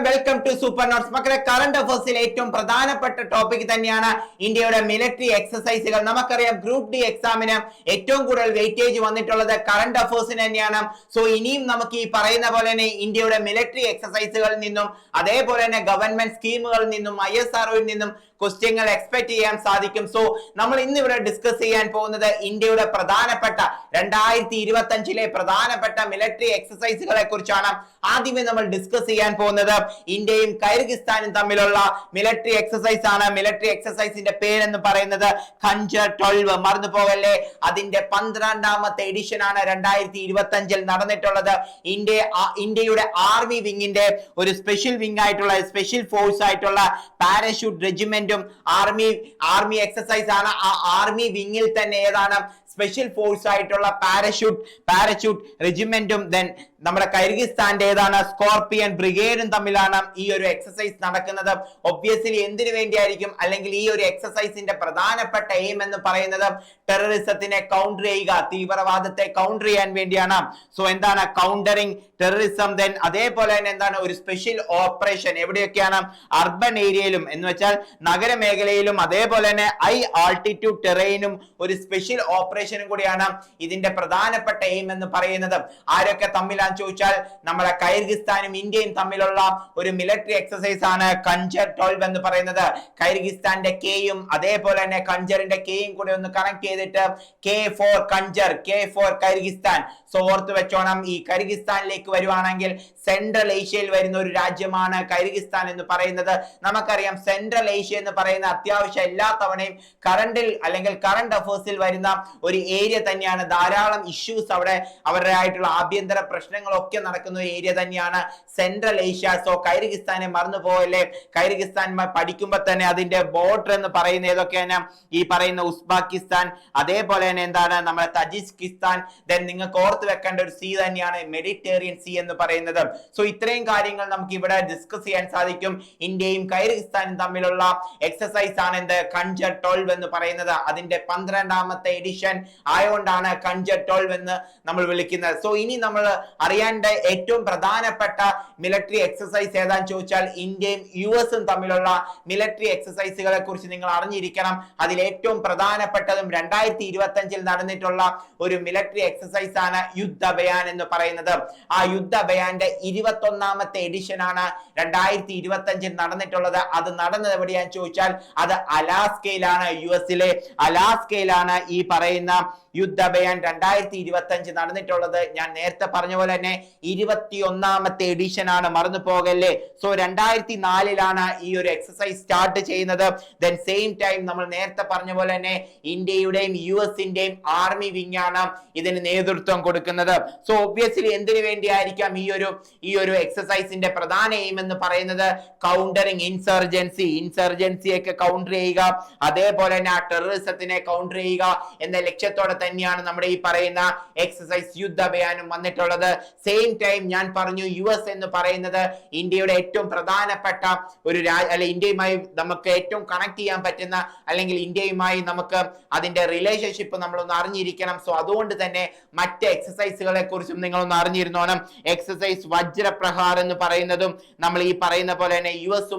Welcome to super notes. മക്കളെ, current അഫയേഴ്സിൽ ഏറ്റവും പ്രധാനപ്പെട്ട ടോപ്പിക് തന്നെയാണ് ഇന്ത്യയുടെ മിലിറ്ററി എക്സസൈസുകൾ. നമുക്കറിയാം ഗ്രൂപ്പ് ഡി എക്സാമിന് ഏറ്റവും കൂടുതൽ വെയിറ്റേജ് വന്നിട്ടുള്ളത് കറണ്ട് അഫയേഴ്സിന് തന്നെയാണ്. സോ ഇനിയും നമുക്ക് ഈ പറയുന്ന പോലെ തന്നെ ഇന്ത്യയുടെ മിലിറ്ററി എക്സസൈസുകളിൽ നിന്നും അതേപോലെ തന്നെ ഗവൺമെന്റ് സ്കീമുകളിൽ നിന്നും ISROയിൽ നിന്നും ക്വസ്റ്റ്യങ്ങൾ എക്സ്പെക്ട് ചെയ്യാൻ സാധിക്കും. സോ നമ്മൾ ഇന്ന് ഇവിടെ ഡിസ്കസ് ചെയ്യാൻ പോകുന്നത് ഇന്ത്യയുടെ പ്രധാനപ്പെട്ട 2025 പ്രധാനപ്പെട്ട മിലിറ്ററി എക്സസൈസുകളെ കുറിച്ചാണ്. ആദ്യമേ നമ്മൾ ഡിസ്കസ് ചെയ്യാൻ പോകുന്നത് ഇന്ത്യയും കൈർഗിസ്ഥാനും തമ്മിലുള്ള മിലിറ്ററി എക്സസൈസ് ആണ്. മിലിറ്ററി എക്സസൈസിന്റെ പേരെന്ന് പറയുന്നത് ഖഞ്ചർ 12. മറന്നു പോകല്ലേ, അതിന്റെ 12ാമത്തെ എഡിഷൻ ആണ് 2025 നടന്നിട്ടുള്ളത്. ഇന്ത്യയുടെ ആർമി വിങ്ങിന്റെ ഒരു സ്പെഷ്യൽ വിങ് ആയിട്ടുള്ള സ്പെഷ്യൽ ഫോഴ്സ് ആയിട്ടുള്ള പാരഷൂട്ട് റെജിമെന്റും ആർമി എക്സസൈസ് ആണ്. ആ ആർമി വിങ്ങിൽ തന്നെ ഏതാണ് സ്പെഷ്യൽ ഫോഴ്സ് ആയിട്ടുള്ള പാരഷൂട്ട് റെജിമെന്റും ദെൻ നമ്മുടെ കൈർഗിസ്ഥാന്റെ ഏതാണ് സ്കോർപിയൻ ബ്രിഗേഡും തമ്മിലാണ് ഈ ഒരു എക്സസൈസ് നടക്കുന്നത്. ഒബ്വിയസ്ലി എന്തിനു വേണ്ടിയായിരിക്കും, അല്ലെങ്കിൽ ഈ ഒരു എക്സസൈസിന്റെ പ്രധാനപ്പെട്ട എയിം എന്ന് പറയുന്നത് ടെററിസത്തിനെ കൗണ്ടർ ചെയ്യുക, തീവ്രവാദത്തെ കൗണ്ടർ ചെയ്യാൻ വേണ്ടിയാണ്. സോ എന്താണ് കൗണ്ടറിങ് ടെററിസം. ദെൻ അതേപോലെ തന്നെ എന്താണ് ഒരു സ്പെഷ്യൽ ഓപ്പറേഷൻ എവിടെയൊക്കെയാണ് അർബൻ ഏരിയയിലും എന്ന് വെച്ചാൽ നഗരമേഖലയിലും അതേപോലെ തന്നെ ഹൈ ആൾട്ടിറ്റ്യൂഡ് ടെറൈനും ഒരു സ്പെഷ്യൽ ഓപ്പറേഷനും കൂടിയാണ് ഇതിന്റെ പ്രധാനപ്പെട്ട എയിം എന്ന് പറയുന്നത്. ആരൊക്കെ തമ്മിലാന്ന് ചോദിച്ചാൽ നമ്മുടെ കൈർഗിസ്ഥാനും ഇന്ത്യയും തമ്മിലുള്ള ഒരു മിലിറ്ററി എക്സസൈസ് ആണ് ഖഞ്ചർ 12 എന്ന് പറയുന്നത്. കൈർഗിസ്ഥാന്റെ കെയും അതേപോലെ തന്നെ ഖഞ്ചറിന്റെ കെയും കൂടെ ഒന്ന് കണക്ട് ചെയ്തിട്ട് K4 ഖഞ്ചർ, K4 കൈർഗിസ്ഥാൻ. സോ ഓർത്ത് വെച്ചോണം, ഈ കൈർഗിസ്ഥാനിലേക്ക് വരുവാണെങ്കിൽ സെൻട്രൽ ഏഷ്യയിൽ വരുന്ന ഒരു രാജ്യമാണ് കൈർഗിസ്ഥാൻ എന്ന് പറയുന്നത്. നമുക്കറിയാം സെൻട്രൽ ഏഷ്യ എന്ന് പറയുന്ന അത്യാവശ്യം എല്ലാ തവണയും കറണ്ടിൽ അല്ലെങ്കിൽ കറണ്ട് അഫയേഴ്സിൽ വരുന്ന ഒരു ഏരിയ തന്നെയാണ്. ധാരാളം ഇഷ്യൂസ് അവിടെ അവരുടെ ആയിട്ടുള്ള ആഭ്യന്തര പ്രശ്നങ്ങളൊക്കെ നടക്കുന്ന ഒരു ഏരിയ തന്നെയാണ് സെൻട്രൽ ഏഷ്യ. സോ കൈർഗിസ്ഥാനെ മറന്നു പോകല്ലേ. കൈർഗിസ്ഥാൻ പഠിക്കുമ്പോൾ തന്നെ അതിന്റെ ബോർഡർ എന്ന് പറയുന്ന ഏതൊക്കെയാണ് ഈ പറയുന്ന ഉസ്ബെക്കിസ്ഥാൻ, അതേപോലെ തന്നെ എന്താണ് നമ്മുടെ തജിക്കിസ്ഥാൻ. ദെൻ നിങ്ങൾക്ക് ഓർത്ത് വെക്കേണ്ട ഒരു സീ തന്നെയാണ് മെഡിറ്ററേനിയൻ സീ എന്ന് പറയുന്നത്. സോ ഇത്രയും കാര്യങ്ങൾ നമുക്ക് ഇവിടെ ഡിസ്കസ് ചെയ്യാൻ സാധിക്കും. ഇന്ത്യയും കൈർഗിസ്ഥാനും തമ്മിലുള്ള എക്സസൈസ് ആണ് എന്ത് ഖഞ്ചർ 12 എന്ന് പറയുന്നത്. അതിന്റെ 12ാമത്തെ എഡിഷൻ ആയതുകൊണ്ടാണ് ഖഞ്ചർ 12 എന്ന് നമ്മൾ വിളിക്കുന്നത്. സോ ഇനി നമ്മൾ അറിയേണ്ട ഏറ്റവും പ്രധാനപ്പെട്ട മിലിറ്ററി എക്സസൈസ് ഏതാന്ന് ചോദിച്ചാൽ ഇന്ത്യയും US തമ്മിലുള്ള മിലിറ്ററി എക്സസൈസുകളെ കുറിച്ച് നിങ്ങൾ അറിഞ്ഞിരിക്കണം. അതിൽ ഏറ്റവും പ്രധാനപ്പെട്ടതും 2025 നടന്നിട്ടുള്ള ഒരു മിലിറ്ററി എക്സസൈസ് ആണ് യുദ്ധ അഭയാൻ എന്ന് പറയുന്നത്. ആ യുദ്ധ അഭയാന്റെ 21ാമത്തെ എഡിഷൻ ആണ് 2025 നടന്നിട്ടുള്ളത്. അത് നടന്നത് എവിടെയാന്ന് ചോദിച്ചാൽ അത് അലാസ്കയിലാണ്, US അലാസ്കയിലാണ് ഈ പറയുന്ന യുദ്ധ അഭയാൻ 2025 നടന്നിട്ടുള്ളത്. ഞാൻ നേരത്തെ പറഞ്ഞ പോലെ തന്നെ 21ാമത്തെ എഡിഷൻ ആണ്, മറന്നു പോകല്ലേ. സോ 2004 ഈ ഒരു എക്സസൈസ് സ്റ്റാർട്ട് ചെയ്യുന്നത്. ദെൻ സെയിം ടൈം നമ്മൾ നേരത്തെ പറഞ്ഞ പോലെ തന്നെ ഇന്ത്യയുടെയും US ആർമി വിങ് ആണ് ഇതിന് നേതൃത്വം കൊടുക്കുന്നത്. സോ ഒബ്വിയസ്ലി എന്തിനു വേണ്ടിയായിരിക്കാം ഈ ഒരു എക്സസൈസിന്റെ പ്രധാന എയിം എന്ന് പറയുന്നത് കൗണ്ടറിങ് ഇൻസർജൻസിയൊക്കെ കൗണ്ടർ ചെയ്യുക, അതേപോലെ തന്നെ ആ ടെററിസത്തിനെ കൗണ്ടർ ചെയ്യുക എന്ന ലക്ഷ്യത്തോടെ തന്നെയാണ് നമ്മുടെ ഈ പറയുന്ന എക്സസൈസ് യുദ്ധ അഭയാനും വന്നിട്ടുള്ളത്. സെയിം ടൈം ഞാൻ പറഞ്ഞു US എന്ന് പറയുന്നത് ഇന്ത്യയുടെ ഏറ്റവും പ്രധാനപ്പെട്ട ഒരു ഇന്ത്യയുമായി നമുക്ക് ഏറ്റവും കണക്ട് ചെയ്യാൻ പറ്റുന്ന, അല്ലെങ്കിൽ ഇന്ത്യയുമായി നമുക്ക് അതിന്റെ റിലേഷൻഷിപ്പ് നമ്മളൊന്ന് അറിഞ്ഞിരിക്കണം. സോ അതുകൊണ്ട് തന്നെ മറ്റ് എക്സസൈസുകളെ കുറിച്ചും നിങ്ങളൊന്ന് അറിഞ്ഞിരുന്നോണം. എക്സസൈസ് വജ്രപ്രഹാർ എന്ന് പറയുന്നതും നമ്മൾ ഈ പറയുന്ന പോലെ തന്നെ US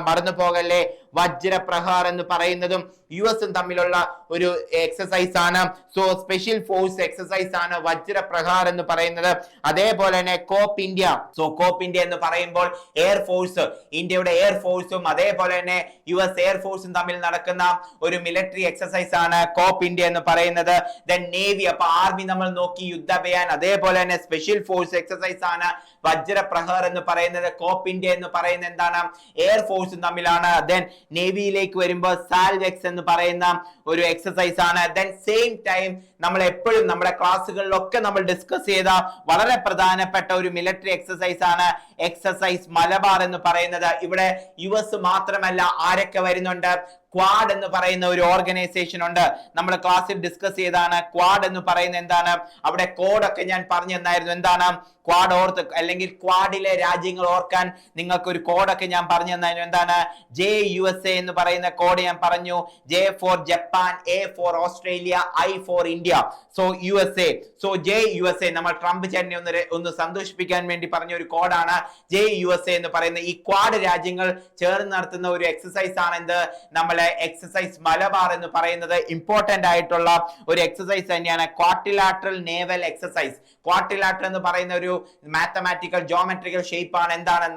മറന്നു പോകല്ലേ. വജ്രപ്രഹാർ എന്ന് പറയുന്നതും US തമ്മിലുള്ള ഒരു എക്സസൈസ് ആണ്. സോ സ്പെഷ്യൽ ഫോഴ്സ് എക്സസൈസ് ആണ് വജ്രപ്രഹാർ എന്ന് പറയുന്നത്. അതേപോലെ തന്നെ കോപ്പ് ഇന്ത്യ. സോ കോപ്പ് ഇന്ത്യ എന്ന് പറയുമ്പോൾ എയർഫോഴ്സ്, ഇന്ത്യയുടെ എയർഫോഴ്സും അതേപോലെ തന്നെ US എയർഫോഴ്സും തമ്മിൽ നടക്കുന്ന ഒരു മിലിറ്ററി എക്സസൈസ് ആണ് കോപ്പ് ഇന്ത്യ എന്ന് പറയുന്നത്. ദെൻ നേവി, അപ്പൊ ആർമി നമ്മൾ നോക്കി യുദ്ധ അഭയാൻ, അതേപോലെ തന്നെ സ്പെഷ്യൽ ഫോഴ്സ് എക്സസൈസ് ആണ് വജ്രപ്രഹാർ എന്ന് പറയുന്നത്. കോപ്പ് ഇന്ത്യ എന്ന് പറയുന്നത് എന്താണ് എയർഫോഴ്സും തമ്മിലാണ്. ദെൻ നേവിയിലേക്ക് വരുമ്പോൾ സാൽവെക്സ് എന്ന് പറയുന്ന ഒരു എക്സസൈസ് ആണ്. ദെൻ സെയിം ടൈം നമ്മൾ എപ്പോഴും നമ്മുടെ ക്ലാസ്സുകളിലൊക്കെ നമ്മൾ ഡിസ്കസ് ചെയ്ത വളരെ പ്രധാനപ്പെട്ട ഒരു മിലിറ്ററി എക്സസൈസ് ആണ് എക്സസൈസ് മലബാർ എന്ന് പറയുന്നത്. ഇവിടെ US മാത്രമല്ല, ആരൊക്കെ വരുന്നുണ്ട്, ക്വാഡ് എന്ന് പറയുന്ന ഒരു ഓർഗനൈസേഷൻ ഉണ്ട്. നമ്മൾ ക്ലാസ്സിൽ ഡിസ്കസ് ചെയ്താണ് ക്വാഡ് എന്ന് പറയുന്നത് എന്താണ്. അവിടെ കോഡൊക്കെ ഞാൻ പറഞ്ഞു തന്നായിരുന്നു. എന്താണ് ക്വാഡ് ഓർത്ത് അല്ലെങ്കിൽ ക്വാഡിലെ രാജ്യങ്ങൾ ഓർക്കാൻ നിങ്ങൾക്ക് ഒരു കോഡൊക്കെ ഞാൻ പറഞ്ഞു തന്നു. എന്താണ്? JUSA എന്ന് പറയുന്ന കോഡ് ഞാൻ പറഞ്ഞു. J for Japan, A for Australia, I for India. So USA. So JUSA നമ്മൾ ട്രംപ് ചേട്ടനെ ഒന്ന് സന്തോഷിപ്പിക്കാൻ വേണ്ടി പറഞ്ഞ ഒരു കോഡാണ് JUSA എന്ന് പറയുന്ന ഈ ക്വാഡ് രാജ്യങ്ങൾ ചേർന്ന് നടത്തുന്ന ഒരു എക്സസൈസ് ആണ് എന്ത്? നമ്മളെ എക്സസൈസ് മലബാർ എന്ന് പറയുന്നത്. ഇമ്പോർട്ടന്റ് ആയിട്ടുള്ള ഒരു എക്സസൈസ് തന്നെയാണ് ക്വാഡ്രിലാറ്ററൽ നേവൽ എക്സസൈസ്. ക്വാഡ്രിലാറ്ററൽ എന്ന് പറയുന്ന ഒരു മാത്തമാറ്റിക്കൽ ജോമെട്രിക്കൽ ഷേപ്പ് ആണ്. എന്താണ്?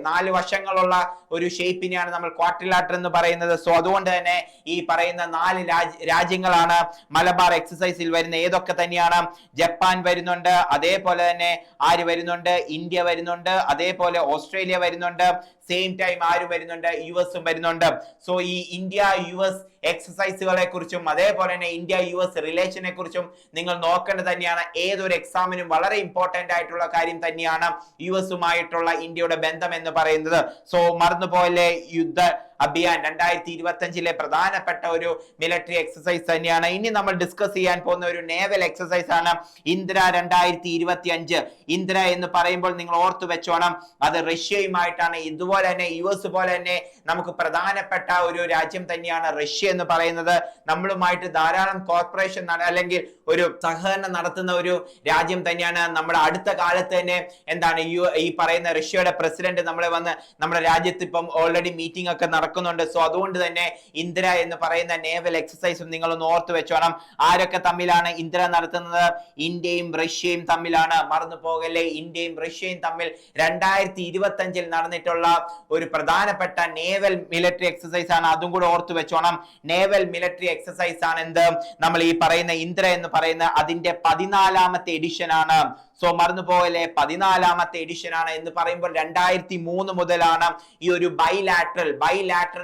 നാല് വശങ്ങളുള്ള ഒരു ഷേപ്പിനെയാണ് നമ്മൾ ക്വാഡ്രിലാറ്ററൽ എന്ന് പറയുന്നത്. സോ അതുകൊണ്ട് തന്നെ ഈ പറയുന്ന 4 രാജ്യങ്ങളാണ് മലബാർ എക്സസൈസിൽ വരുന്ന. ഏതൊക്കെ തന്നെയാണ്? ജപ്പാൻ വരുന്നുണ്ട്, അതേപോലെ തന്നെ ആര് വരുന്നുണ്ട്? ഇന്ത്യ വരുന്നുണ്ട്, അതേപോലെ ഓസ്ട്രേലിയ വരുന്നുണ്ട്, സെയിം ടൈം ആര് വരുന്നുണ്ട്? US വരുന്നുണ്ട്. സോ ഈ ഇന്ത്യ US എക്സസൈസുകളെ കുറിച്ചും അതേപോലെ തന്നെ ഇന്ത്യ US റിലേഷനെ കുറിച്ചും നിങ്ങൾ നോക്കേണ്ടത് തന്നെയാണ്. ഏതൊരു എക്സാമിനും വളരെ ഇമ്പോർട്ടന്റ് ആയിട്ടുള്ള കാര്യം തന്നെയാണ് US ഇന്ത്യയുടെ ബന്ധം എന്ന് പറയുന്നത്. സോ മറന്നുപോയല്ലേ, യുദ്ധ അഭിയാൻ 2025 പ്രധാനപ്പെട്ട ഒരു മിലിറ്ററി എക്സസൈസ് തന്നെയാണ്. ഇനി നമ്മൾ ഡിസ്കസ് ചെയ്യാൻ പോകുന്ന ഒരു നേവൽ എക്സസൈസ് ആണ് ഇന്ദ്ര 2025. ഇന്ദ്ര എന്ന് പറയുമ്പോൾ നിങ്ങൾ ഓർത്തു വെച്ചോണം, അത് റഷ്യയുമായിട്ടാണ്. ഇതുപോലെ തന്നെ US പോലെ തന്നെ നമുക്ക് പ്രധാനപ്പെട്ട ഒരു രാജ്യം തന്നെയാണ് റഷ്യ എന്ന് പറയുന്നത്. നമ്മളുമായിട്ട് ധാരാളം കോർപ്പറേഷൻ അല്ലെങ്കിൽ ഒരു സഹകരണം നടത്തുന്ന ഒരു രാജ്യം തന്നെയാണ്. നമ്മുടെ അടുത്ത കാലത്ത് തന്നെ എന്താണ് ഈ പറയുന്ന റഷ്യയുടെ പ്രസിഡന്റ് നമ്മളെ വന്ന് നമ്മുടെ രാജ്യത്ത് ഇപ്പം ഓൾറെഡി മീറ്റിംഗ് ഒക്കെ നടക്കുന്നുണ്ട്. സോ അതുകൊണ്ട് തന്നെ ഇന്ദ്ര എന്ന് പറയുന്ന നേവൽ എക്സസൈസും നിങ്ങളൊന്ന് ഓർത്തു വെച്ചോണം. ആരൊക്കെ തമ്മിലാണ് ഇന്ദ്ര നടത്തുന്നത്? ഇന്ത്യയും റഷ്യയും തമ്മിലാണ്. മറന്നു പോകല്ലേ, ഇന്ത്യയും റഷ്യയും തമ്മിൽ 2025 നടന്നിട്ടുള്ള ഒരു പ്രധാനപ്പെട്ട നേവൽ മിലിറ്ററി എക്സസൈസ് ആണ്. അതും കൂടെ ഓർത്തു വെച്ചോണം. നേവൽ മിലിറ്ററി എക്സസൈസ് ആണ് എന്ത്? നമ്മൾ ഈ പറയുന്ന ഇന്ദ്ര എന്ന് പറയുന്ന അതിന്റെ 14ാമത്തെ എഡിഷൻ ആണ്. സോ മറന്നു പോകല്ലേ, 14ാമത്തെ എഡിഷൻ ആണ് എന്ന് പറയുമ്പോൾ 2003 മുതലാണ് ഈ ഒരു ബൈലാറ്ററൽ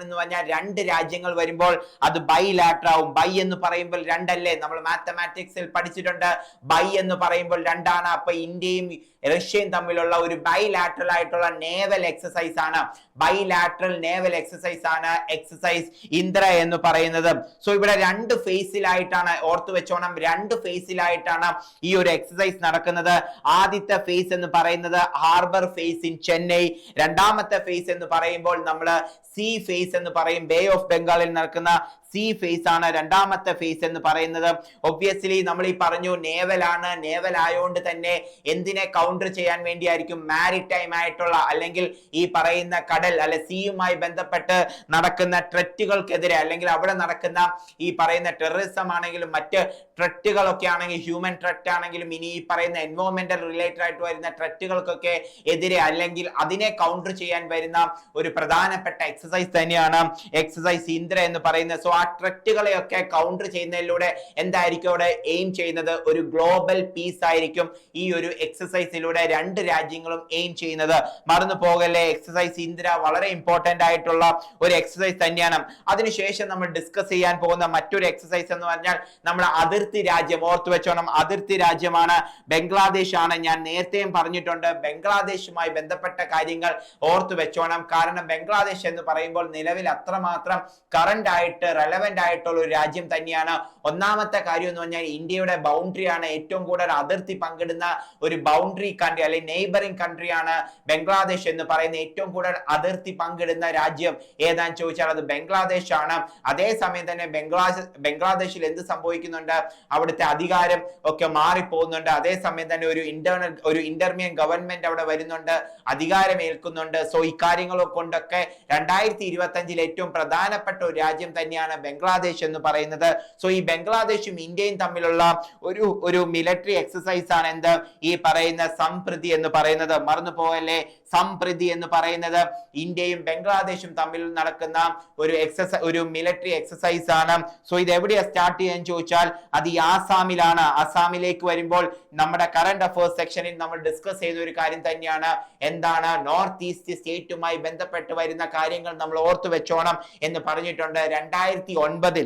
എന്ന് പറഞ്ഞാൽ 2 രാജ്യങ്ങൾ വരുമ്പോൾ അത് ബൈലാറ്റർ ആവും. ബൈ എന്ന് പറയുമ്പോൾ 2 അല്ലേ? നമ്മൾ മാത്തമാറ്റിക്സിൽ പഠിച്ചിട്ടുണ്ട്. ബൈ എന്ന് പറയുമ്പോൾ 2 ആണ്. അപ്പൊ ഇന്ത്യയും റഷ്യയും തമ്മിലുള്ള ഒരു ബൈലാറ്ററൽ ആയിട്ടുള്ള നേവൽ എക്സസൈസ് ആണ്. ബൈലാറ്ററൽ നേവൽ എക്സസൈസ് ആണ് എക്സസൈസ് ഇന്ദ്ര എന്ന് പറയുന്നത്. സോ ഇവിടെ 2 ഫേസിലായിട്ടാണ്, ഓർത്തു വെച്ചോണം, 2 ഫേസിലായിട്ടാണ് ഈ ഒരു എക്സസൈസ് നടക്കുന്നത്. ആദ്യത്തെ ഫേസ് എന്ന് പറയുന്നത് ഹാർബർ ഫേസ് ഇൻ ചെന്നൈ. രണ്ടാമത്തെ ഫേസ് എന്ന് പറയുമ്പോൾ നമ്മൾ സീ ഫേസ് എന്ന് പറയും. ബേ ഓഫ് ബംഗാളിൽ നടക്കുന്ന സീ ഫേസ് ആണ് രണ്ടാമത്തെ ഫേസ് എന്ന് പറയുന്നത്. ഒബ്വിയസ്ലി നമ്മൾ ഈ പറഞ്ഞു നേവൽ ആണ്. നേവൽ ആയതുകൊണ്ട് തന്നെ എന്തിനെ കൗണ്ടർ ചെയ്യാൻ വേണ്ടിയായിരിക്കും? മാരിടൈം ആയിട്ടുള്ള അല്ലെങ്കിൽ ഈ പറയുന്ന കടൽ അല്ലെ സീയുമായി ബന്ധപ്പെട്ട് നടക്കുന്ന ത്രെറ്റുകൾക്കെതിരെ അല്ലെങ്കിൽ അവിടെ നടക്കുന്ന ഈ പറയുന്ന ടെററിസം ആണെങ്കിലും മറ്റ് ത്രെറ്റുകളൊക്കെ ആണെങ്കിൽ, ഹ്യൂമൻ ത്രെറ്റ് ആണെങ്കിലും, ഇനി ഈ പറയുന്ന എൻവയോൺമെന്റൽ റിലേറ്റഡ് ആയിട്ട് വരുന്ന ത്രെറ്റുകൾക്കൊക്കെ എതിരെ അല്ലെങ്കിൽ അതിനെ കൗണ്ടർ ചെയ്യാൻ വരുന്ന ഒരു പ്രധാനപ്പെട്ട എക്സസൈസ് തന്നെയാണ് എക്സസൈസ് ഇന്ദ്ര എന്ന് പറയുന്നത്. സോ ആ ത്രെറ്റുകളെയൊക്കെ കൗണ്ടർ ചെയ്യുന്നതിലൂടെ എന്തായിരിക്കും അവിടെ എയിം ചെയ്യുന്നത്? ഒരു ഗ്ലോബൽ പീസ് ആയിരിക്കും ഈ ഒരു എക്സസൈസിലൂടെ 2 രാജ്യങ്ങളും എയിം ചെയ്യുന്നത്. മറന്നു പോകല്ലേ, എക്സസൈസ് ഇന്ദ്ര വളരെ ഇമ്പോർട്ടന്റ് ആയിട്ടുള്ള ഒരു എക്സസൈസ് തന്നെയാണ്. അതിനുശേഷം നമ്മൾ ഡിസ്കസ് ചെയ്യാൻ പോകുന്ന മറ്റൊരു എക്സസൈസ് എന്ന് പറഞ്ഞാൽ നമ്മുടെ അതിർത്തി രാജ്യം. ഓർത്തു വെച്ചോണം, അതിർത്തി രാജ്യമാണ് ബംഗ്ലാദേശ് ആണ്. ഞാൻ നേരത്തെയും പറഞ്ഞിട്ടുണ്ട്, ബംഗ്ലാദേശുമായി ബന്ധപ്പെട്ട കാര്യങ്ങൾ ഓർത്തു വെച്ചോണം. കാരണം ബംഗ്ലാദേശ് എന്ന് പറയുമ്പോൾ നിലവിൽ അത്രമാത്രം കറന്റ് ആയിട്ട് റെലവന്റ് ആയിട്ടുള്ള ഒരു രാജ്യം തന്നെയാണ്. ഒന്നാമത്തെ കാര്യം എന്ന് പറഞ്ഞാൽ ഇന്ത്യയുടെ ബൗണ്ടറി ആണ്. ഏറ്റവും കൂടുതൽ അതിർത്തി പങ്കിടുന്ന ഒരു ബൗണ്ടറി കൺട്രി അല്ലെങ്കിൽ നെയ്ബറിംഗ് കൺട്രിയാണ് ബംഗ്ലാദേശ് എന്ന് പറയുന്ന. ഏറ്റവും കൂടുതൽ അതിർത്തി പങ്കിടുന്ന രാജ്യം ഏതാന്ന് ചോദിച്ചാൽ അത് ബംഗ്ലാദേശ് ആണ്. അതേസമയം തന്നെ ബംഗ്ലാദേശിൽ എന്ത് സംഭവിക്കുന്നുണ്ട്? അവിടുത്തെ അധികാരം ഒക്കെ മാറിപ്പോകുന്നുണ്ട്. അതേസമയം തന്നെ ഒരു ഇന്റർമീഡിയറ്റ് ഗവൺമെന്റ് അവിടെ വരുന്നുണ്ട്, അധികാരം ഏൽക്കുന്നുണ്ട്. സോ ഇക്കാര്യങ്ങളെ കൊണ്ടൊക്കെ 2025 ഏറ്റവും പ്രധാനപ്പെട്ട ഒരു രാജ്യം തന്നെയാണ് ബംഗ്ലാദേശ് എന്ന് പറയുന്നത്. സോ ഈ ബംഗ്ലാദേശും ഇന്ത്യയും തമ്മിലുള്ള ഒരു മിലിറ്ററി എക്സസൈസ് ആണ് എന്ത്? ഈ പറയുന്ന സംപ്രീതി എന്ന് പറയുന്നത്. മറന്നുപോയല്ലേ, സംപ്രീതി എന്ന് പറയുന്നത് ഇന്ത്യയും ബംഗ്ലാദേശും തമ്മിൽ നടക്കുന്ന ഒരു മിലിറ്ററി എക്സസൈസ് ആണ്. സോ ഇത് എവിടെയാ സ്റ്റാർട്ട് ചെയ്യാൻ ചോദിച്ചാൽ അത് ഈ ആസാമിലാണ്. ആസാമിലേക്ക് വരുമ്പോൾ നമ്മുടെ കറന്റ് അഫയേഴ്സ് സെക്ഷനിൽ നമ്മൾ ഡിസ്കസ് ചെയ്ത ഒരു കാര്യം തന്നെയാണ്. എന്താണ്? നോർത്ത് ഈസ്റ്റ് സ്റ്റേറ്റുമായി ബന്ധപ്പെട്ട് വരുന്ന കാര്യങ്ങൾ നമ്മൾ ഓർത്തു വെച്ചോണം എന്ന് പറഞ്ഞിട്ടുണ്ട്. 2009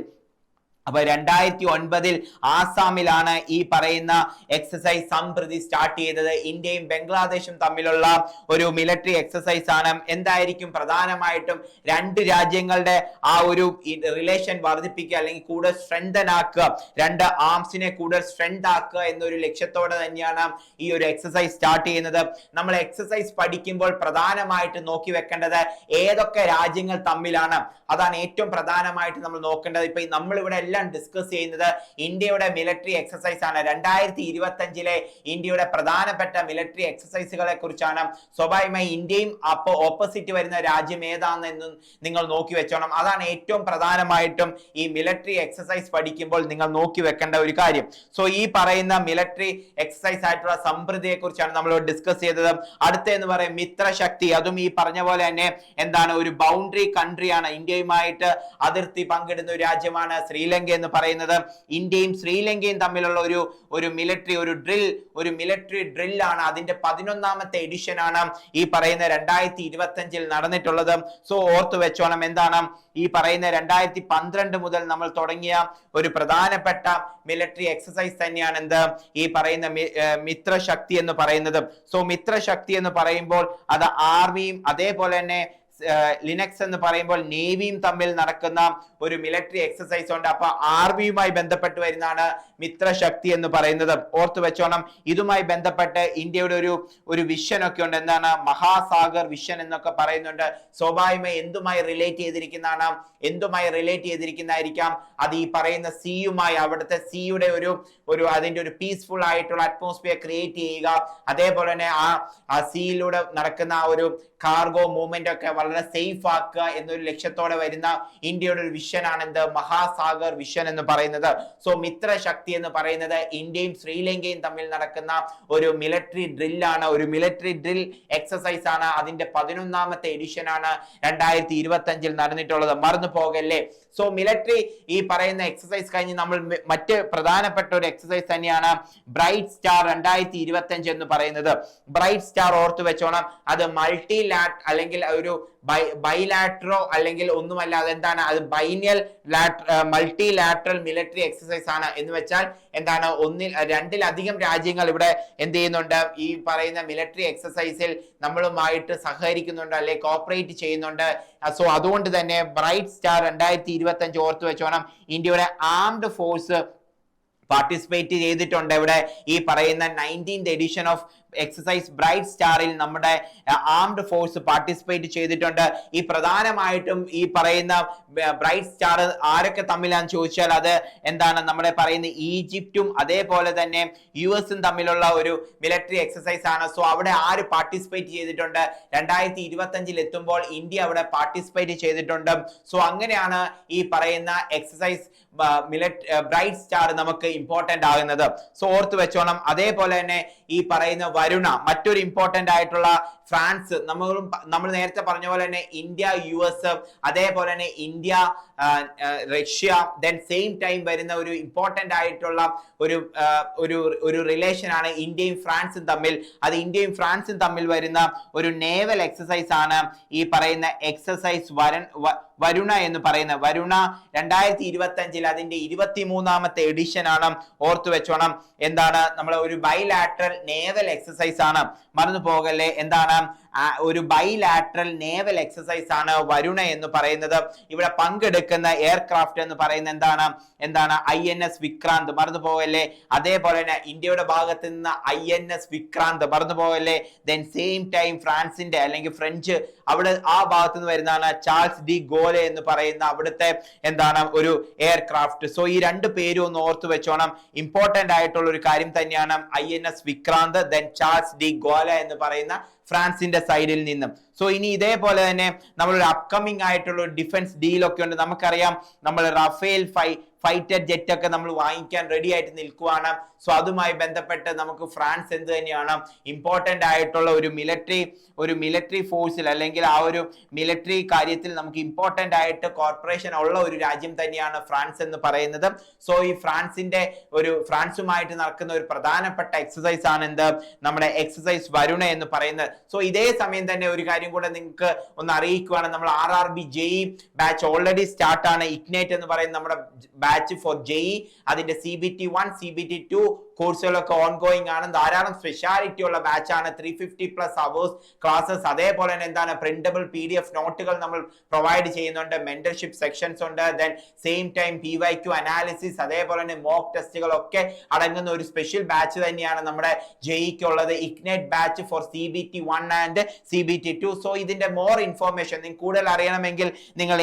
അപ്പൊ 2009 ആസാമിലാണ് ഈ പറയുന്ന എക്സസൈസ് സംപ്രതി സ്റ്റാർട്ട് ചെയ്തത്. ഇന്ത്യയും ബംഗ്ലാദേശും തമ്മിലുള്ള ഒരു മിലിറ്ററി എക്സസൈസ് ആണ്. എന്തായിരിക്കും പ്രധാനമായിട്ടും രണ്ട് രാജ്യങ്ങളുടെ ആ ഒരു റിലേഷൻ വർദ്ധിപ്പിക്കുക അല്ലെങ്കിൽ കൂടുതൽ സ്ട്രെങ്തൻ ആക്കുക, രണ്ട് ആംസിനെ കൂടുതൽ സ്ട്രെങ്ത് ആക്കുക എന്നൊരു ലക്ഷ്യത്തോടെ തന്നെയാണ് ഈ ഒരു എക്സസൈസ് സ്റ്റാർട്ട് ചെയ്യുന്നത്. നമ്മൾ എക്സസൈസ് പഠിക്കുമ്പോൾ പ്രധാനമായിട്ട് നോക്കി വെക്കേണ്ടത് ഏതൊക്കെ രാജ്യങ്ങൾ തമ്മിലാണ്, അതാണ് ഏറ്റവും പ്രധാനമായിട്ട് നമ്മൾ നോക്കേണ്ടത്. ഇപ്പൊ നമ്മളിവിടെ എല്ലാം ഡിസ്കസ് ചെയ്യുന്നത് ഇന്ത്യയുടെ മിലിറ്ററി എക്സസൈസ് ആണ്. 2025 ഇന്ത്യയുടെ പ്രധാനപ്പെട്ട മിലിറ്ററി എക്സസൈസുകളെ കുറിച്ചാണ്. സ്വാഭാവികമായി ഇന്ത്യയും അപ്പോ ഓപ്പോസിറ്റ് വരുന്ന രാജ്യം ഏതാണെന്ന് നിങ്ങൾ നോക്കി വെച്ചോണം. അതാണ് ഏറ്റവും പ്രധാനമായിട്ടും ഈ മിലിറ്ററി എക്സസൈസ് പഠിക്കുമ്പോൾ നിങ്ങൾ നോക്കി വെക്കേണ്ട ഒരു കാര്യം. സോ ഈ പറയുന്ന മിലിറ്ററി എക്സസൈസ് ആയിട്ടുള്ള സംപ്രതിയെ കുറിച്ചാണ് നമ്മൾ ഡിസ്കസ് ചെയ്തത്. അടുത്ത എന്ന് പറയും മിത്രശക്തി. അതും ഈ പറഞ്ഞ പോലെ തന്നെ എന്താണ്, ഒരു ബൗണ്ടറി കൺട്രിയാണ്, ഇന്ത്യയുമായിട്ട് അതിർത്തി പങ്കിടുന്ന ഒരു രാജ്യമാണ് ശ്രീലങ്ക എന്ന് പറയുന്നത്. ഇന്ത്യയും ശ്രീലങ്കയും തമ്മിലുള്ള ഒരു മിലിറ്ററി ഡ്രില്ലാണ്. അതിന്റെ 11ാമത്തെ എഡിഷൻ ആണ് ഈ പറയുന്ന 2025 നടന്നിട്ടുള്ളത്. സോ ഓർത്തു വെച്ചോണം, എന്താണ് ഈ പറയുന്ന 2012 മുതൽ നമ്മൾ തുടങ്ങിയ ഒരു പ്രധാനപ്പെട്ട മിലിറ്ററി എക്സസൈസ് തന്നെയാണ് എന്ത്, ഈ പറയുന്ന മിത്രശക്തി എന്ന് പറയുന്നത്. സോ മിത്രശക്തി എന്ന് പറയുമ്പോൾ അത് ആർമിയും അതേപോലെ തന്നെ ലിനക്സ് എന്ന് പറയുമ്പോൾ നേവിയും തമ്മിൽ നടക്കുന്ന ഒരു മിലിറ്ററി എക്സസൈസ് ഉണ്ട്. അപ്പൊ ആർമിയുമായി ബന്ധപ്പെട്ട് വരുന്നതാണ് മിത്രശക്തി എന്ന് പറയുന്നത്. ഓർത്തു വെച്ചോണം. ഇതുമായി ബന്ധപ്പെട്ട് ഇന്ത്യയുടെ ഒരു വിഷൻ ഒക്കെ ഉണ്ട്. എന്താണ്, മഹാസാഗർ വിഷൻ എന്നൊക്കെ പറയുന്നുണ്ട്. സ്വാഭാവികമായി എന്തുമായി റിലേറ്റ് ചെയ്തിരിക്കുന്നതായിരിക്കാം അത് ഈ പറയുന്ന സീയുമായി, അവിടുത്തെ സീയുടെ അതിന്റെ ഒരു പീസ്ഫുൾ ആയിട്ടുള്ള അറ്റ്മോസ്ഫിയർ ക്രിയേറ്റ് ചെയ്യുക, അതേപോലെ തന്നെ ആ സീയിലൂടെ നടക്കുന്ന ആ ഒരു കാർഗോ മൂവ്മെന്റ് ഒക്കെ വളരെ സേഫ് ആക്കുക എന്നൊരു ലക്ഷ്യത്തോടെ വരുന്ന ഇന്ത്യയുടെ ഒരു വിഷൻ ആണ് എന്ത്, മഹാസാഗർ വിഷൻ എന്ന് പറയുന്നത്. സോ മിത്രശക്തി എന്ന് പറയുന്നത് ഇന്ത്യയും ശ്രീലങ്കയും തമ്മിൽ നടക്കുന്ന ഒരു മിലിറ്ററി ഡ്രില്ലാണ്, ഒരു മിലിറ്ററി ഡ്രിൽ എക്സസൈസ് ആണ്. അതിന്റെ 11ാമത്തെ എഡിഷൻ ആണ് 2025 നടന്നിട്ടുള്ളത്. മറന്നു പോകല്ലേ. സോ മിലിറ്ററി ഈ പറയുന്ന എക്സസൈസ് കഴിഞ്ഞ് നമ്മൾ മറ്റ് പ്രധാനപ്പെട്ട ഒരു എക്സസൈസ് തന്നെയാണ് ബ്രൈറ്റ് സ്റ്റാർ 2025 എന്ന് പറയുന്നത്. ബ്രൈറ്റ് സ്റ്റാർ ഓർത്തു വെച്ചോണം. അത് അല്ലെങ്കിൽ ഒരു ബൈലാട്രോ അല്ലെങ്കിൽ ഒന്നുമല്ല, അതെന്താണ്, അത് മൾട്ടിലാറ്ററൽ മിലിറ്ററി എക്സസൈസ് ആണ്. എന്ന് വെച്ചാൽ എന്താണ്, രണ്ടിലധികം രാജ്യങ്ങൾ ഇവിടെ എന്ത് ചെയ്യുന്നുണ്ട്, ഈ പറയുന്ന മിലിറ്ററി എക്സസൈസിൽ നമ്മളുമായിട്ട് സഹകരിക്കുന്നുണ്ട് അല്ലെ കോപ്പറേറ്റ് ചെയ്യുന്നുണ്ട്. സോ അതുകൊണ്ട് തന്നെ ബ്രൈറ്റ് സ്റ്റാർ 2025 ഓർത്തു വെച്ചോണം. ഇന്ത്യയുടെ ആംഡ് ഫോഴ്സ് പാർട്ടിസിപ്പേറ്റ് ചെയ്തിട്ടുണ്ട്. ഇവിടെ ഈ പറയുന്ന 19th edition of exercise Bright സ്റ്റാറിൽ നമ്മുടെ ആംഡ് ഫോഴ്സ് പാർട്ടിസിപ്പേറ്റ് ചെയ്തിട്ടുണ്ട്. ഈ പ്രധാനമായിട്ടും ഈ പറയുന്ന ബ്രൈറ്റ് സ്റ്റാർ ആരൊക്കെ തമ്മിലാന്ന് ചോദിച്ചാൽ അത് എന്താണ്, നമ്മുടെ പറയുന്ന ഈജിപ്തും അതേപോലെ തന്നെ US തമ്മിലുള്ള ഒരു മിലിറ്ററി എക്സസൈസ് ആണ്. സോ അവിടെ ആര് പാർട്ടിസിപ്പേറ്റ് ചെയ്തിട്ടുണ്ട്, 2025 എത്തുമ്പോൾ ഇന്ത്യ അവിടെ പാർട്ടിസിപ്പേറ്റ് ചെയ്തിട്ടുണ്ട്. സോ അങ്ങനെയാണ് ഈ പറയുന്ന എക്സസൈസ് ബ്രൈറ്റ് സ്റ്റാർ നമുക്ക് ഇമ്പോർട്ടന്റ് ആകുന്നത്. സോ ഓർത്ത് വെച്ചോണം. അതേപോലെ തന്നെ ഈ പറയുന്ന വരുണ, മറ്റൊരു ഇമ്പോർട്ടന്റ് ആയിട്ടുള്ള ഫ്രാൻസ്, നമ്മൾ നേരത്തെ പറഞ്ഞ പോലെ തന്നെ ഇന്ത്യ US, അതേപോലെ തന്നെ India Russia, then same time വരുന്ന ഒരു ഇമ്പോർട്ടന്റ് ആയിട്ടുള്ള ഒരു റിലേഷൻ ആണ് ഇന്ത്യയും ഫ്രാൻസും തമ്മിൽ. അത് ഇന്ത്യയും ഫ്രാൻസും തമ്മിൽ വരുന്ന ഒരു നേവൽ എക്സസൈസ് ആണ് ഈ പറയുന്ന എക്സസൈസ് വരുണ എന്ന് പറയുന്ന. വരുണ 2025 അതിന്റെ 23ാമത്തെ എഡിഷൻ ആണ്. ഓർത്തു വെച്ചോണം. എന്താണ്, നമ്മൾ ഒരു ബൈലാറ്ററൽ നേവൽ എക്സസൈസ് ആണ്, മറന്നു പോകല്ലേ. എന്താണ്, ഒരു ബൈലാറ്ററൽ നേവൽ എക്സസൈസ് ആണ് വരുണ എന്ന് പറയുന്നത്. ഇവിടെ പങ്കെടുക്കുന്ന എയർക്രാഫ്റ്റ് എന്ന് പറയുന്നത് എന്താണ് INS വിക്രാന്ത്, മറന്നു പോകല്ലേ. അതേപോലെ തന്നെ ഇന്ത്യയുടെ ഭാഗത്ത് നിന്ന് INS വിക്രാന്ത്, മറന്നു പോകല്ലേ. ദെൻ സെയിം ടൈം ഫ്രാൻസിന്റെ അല്ലെങ്കിൽ ഫ്രഞ്ച് അവിടെ ആ ഭാഗത്ത് നിന്ന് വരുന്നതാണ് ചാൾസ് ഡി ഗോലെ എന്ന് പറയുന്ന അവിടുത്തെ ഒരു എയർക്രാഫ്റ്റ്. സോ ഈ രണ്ട് പേരും ഒന്ന് ഓർത്തു വെച്ചോണം. ഇമ്പോർട്ടന്റ് ആയിട്ടുള്ള ഒരു കാര്യം തന്നെയാണ് INS Vikrant, then Charles de Gaulle എന്ന് പറയുന്ന ഫ്രാൻസിന്റെ സൈഡിൽ നിന്നും. സോ ഇനി ഇതേപോലെ തന്നെ നമ്മളൊരു അപ്കമിങ് ആയിട്ടുള്ള ഒരു ഡിഫൻസ് ഡീലൊക്കെ ഉണ്ട്. നമുക്കറിയാം, നമ്മൾ റഫേൽ ഫൈറ്റർ ജെറ്റ് ഒക്കെ നമ്മൾ വാങ്ങിക്കാൻ റെഡി ആയിട്ട് നിൽക്കുവാണ്. സോ അതുമായി ബന്ധപ്പെട്ട് നമുക്ക് ഫ്രാൻസ് എന്ത് തന്നെയാണ് ഇമ്പോർട്ടന്റ് ആയിട്ടുള്ള ഒരു മിലിറ്ററി ഫോഴ്സിൽ അല്ലെങ്കിൽ ആ ഒരു മിലിറ്ററി കാര്യത്തിൽ നമുക്ക് ഇമ്പോർട്ടന്റ് ആയിട്ട് കോർപ്പറേഷൻ ഉള്ള ഒരു രാജ്യം തന്നെയാണ് ഫ്രാൻസ് എന്ന് പറയുന്നത്. സോ ഈ ഫ്രാൻസുമായിട്ട് നടക്കുന്ന ഒരു പ്രധാനപ്പെട്ട എക്സസൈസ് ആണ് നമ്മുടെ എക്സസൈസ് വരുണ എന്ന് പറയുന്നത്. സോ ഇതേ സമയം തന്നെ ഒരു കാര്യം കൂടെ നിങ്ങൾക്ക് ഒന്ന് അറിയിക്കുവാണ്. നമ്മൾ RRB JEE batch already start ആണ്. ഇഗ്നൈറ്റ് എന്ന് പറയുന്ന നമ്മുടെ ബാച്ച് ബാച്ച് ഫോർ ജെഇ, അതിന്റെ CBT1 CBT2 കോഴ്സുകളൊക്കെ ഓൺഗോയിങ് ആണ്. ധാരാളം സ്പെഷ്യാലിറ്റി ഉള്ള ബാച്ചാണ്. 350+ അവേഴ്സ് ക്ലാസ്സസ്, അതേപോലെ തന്നെ എന്താണ് പ്രിന്റബിൾ PDF നോട്ടുകൾ നമ്മൾ പ്രൊവൈഡ് ചെയ്യുന്നുണ്ട്. മെന്റർഷിപ്പ് സെക്ഷൻസ് ഉണ്ട്. Then same time PYQ analysis, അതേപോലെ തന്നെ മോക്ക് ടെസ്റ്റുകളൊക്കെ അടങ്ങുന്ന ഒരു സ്പെഷ്യൽ ബാച്ച് തന്നെയാണ് നമ്മുടെ ജെഇക്ക് ഉള്ളത്. Ignite batch four CBT1 and CBT2. So ഇതിന്റെ മോർ ഇൻഫോർമേഷൻ നിങ്ങൾക്ക് കൂടുതൽ അറിയണമെങ്കിൽ നിങ്ങൾ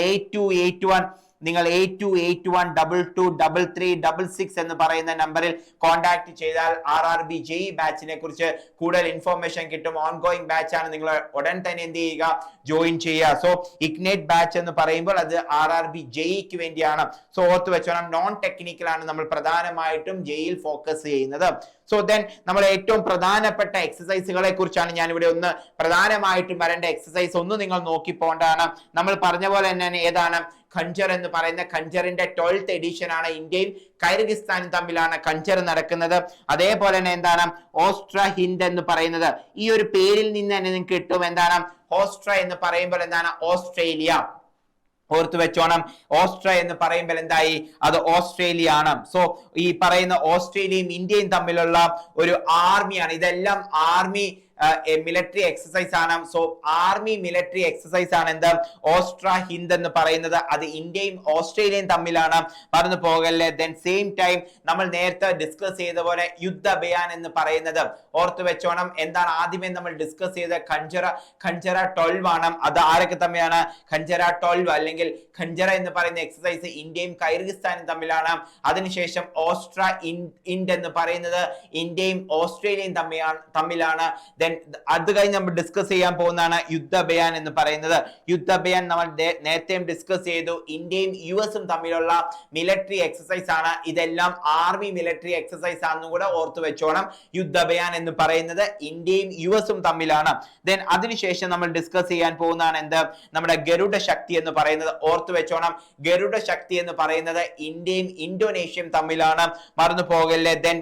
828122223366 എന്ന് പറയുന്ന നമ്പറിൽ കോൺടാക്ട് ചെയ്താൽ RRB ജെഇ ബാച്ചിനെ കുറിച്ച് കൂടുതൽ ഇൻഫോർമേഷൻ കിട്ടും. ഓൺഗോയിങ് ബാച്ച് ആണ്. നിങ്ങൾ ഉടൻ തന്നെ എന്ത് ചെയ്യുക, ജോയിൻ ചെയ്യുക. സോ ഇഗ്നൈറ്റ് ബാച്ച് എന്ന് പറയുമ്പോൾ അത് RRB ജെഇക്ക് വേണ്ടിയാണ്. സോ ഓർത്ത് വെച്ചോണം, നോൺ ടെക്നിക്കൽ ആണ് നമ്മൾ പ്രധാനമായിട്ടും ജെഇയിൽ ഫോക്കസ് ചെയ്യുന്നത്. സോ ദെൻ നമ്മൾ ഏറ്റവും പ്രധാനപ്പെട്ട എക്സസൈസുകളെ കുറിച്ചാണ് ഞാൻ ഇവിടെ ഒന്ന് പ്രധാനമായിട്ടും വരേണ്ട എക്സസൈസ് ഒന്ന് നിങ്ങൾ നോക്കി പോകേണ്ടതാണ്. നമ്മൾ പറഞ്ഞ പോലെ തന്നെ ഏതാണ് ഖഞ്ചർ എന്ന് പറയുന്ന ഖഞ്ചറിന്റെ 12th എഡിഷൻ ആണ്. ഇന്ത്യയും കൈർഗിസ്ഥാനും തമ്മിലാണ് ഖഞ്ചർ നടക്കുന്നത്. അതേപോലെ തന്നെ എന്താണ് ഓസ്ട്ര ഹിന്ദ് എന്ന് പറയുന്നത്. ഈ ഒരു പേരിൽ നിന്ന് തന്നെ നിങ്ങൾക്ക് കിട്ടും എന്താണ് ഓസ്ട്ര എന്ന് പറയുമ്പോൾ എന്താണ് ഓസ്ട്രേലിയ. ഓർത്ത് വെച്ചോണം, ഓസ്ട്ര എന്ന് പറയുമ്പോൾ എന്തായി, അത് ഓസ്ട്രേലിയ ആണ്. സോ ഈ പറയുന്ന ഓസ്ട്രേലിയയും ഇന്ത്യയും തമ്മിലുള്ള ഒരു ആർമിയാണ്. ഇതെല്ലാം ആർമി മിലിറ്ററി എക്സസൈസ് ആണ്. സോ ആർമി മിലിറ്ററി എക്സസൈസ് ആണ് എന്ത് ഓസ്ട്ര ഹിന്ദ് എന്ന് പറയുന്നത്. അത് ഇന്ത്യയും ഓസ്ട്രേലിയയും തമ്മിലാണ്, പറഞ്ഞു പോകല്ലേ. ദെൻ സെയിം ടൈം നമ്മൾ നേരത്തെ ഡിസ്കസ് ചെയ്ത പോലെ യുദ്ധ അഭിയാൻ എന്ന് പറയുന്നത് ഓർത്ത് വെച്ചോണം. എന്താണ് ആദ്യമേ നമ്മൾ ഡിസ്കസ് ചെയ്ത ഖഞ്ചറ 12 ആണ്. അത് ആരൊക്കെ തമ്മിലാണ്, ഖഞ്ചറ 12 അല്ലെങ്കിൽ ഖഞ്ചറ എന്ന് പറയുന്ന എക്സസൈസ് ഇന്ത്യയും കൈർഗിസ്ഥാനും തമ്മിലാണ്. അതിനുശേഷം ഓസ്ട്ര ഇൻഡ് എന്ന് പറയുന്നത് ഇന്ത്യയും ഓസ്ട്രേലിയയും തമ്മിലാണ്. അത് കഴിഞ്ഞ് നമ്മൾ ഡിസ്കസ് ചെയ്യാൻ പോകുന്നതാണ് യുദ്ധ അഭിയാൻ എന്ന് പറയുന്നത്. യുദ്ധ അഭിയാൻ നമ്മൾ നേരത്തെയും ഡിസ്കസ് ചെയ്തു. ഇന്ത്യയും US തമ്മിലുള്ള മിലിറ്ററി എക്സസൈസ് ആണ്. ഇതെല്ലാം ആർമി മിലിറ്ററി എക്സസൈസ് ആണെന്നും കൂടെ ഓർത്തു വെച്ചോണം. യുദ്ധ അഭിയാൻ എന്ന് പറയുന്നത് ഇന്ത്യയും US തമ്മിലാണ്. ദെൻ അതിനുശേഷം നമ്മൾ ഡിസ്കസ് ചെയ്യാൻ പോകുന്നതാണ് എന്ത് നമ്മുടെ ഗരുഡ ശക്തി എന്ന് പറയുന്നത്. ഓർത്തു വെച്ചോണം, ഗരുഡ ശക്തി എന്ന് പറയുന്നത് ഇന്ത്യയും ഇന്തോനേഷ്യയും തമ്മിലാണ്, മറന്നു പോകല്ലേ. ദെൻ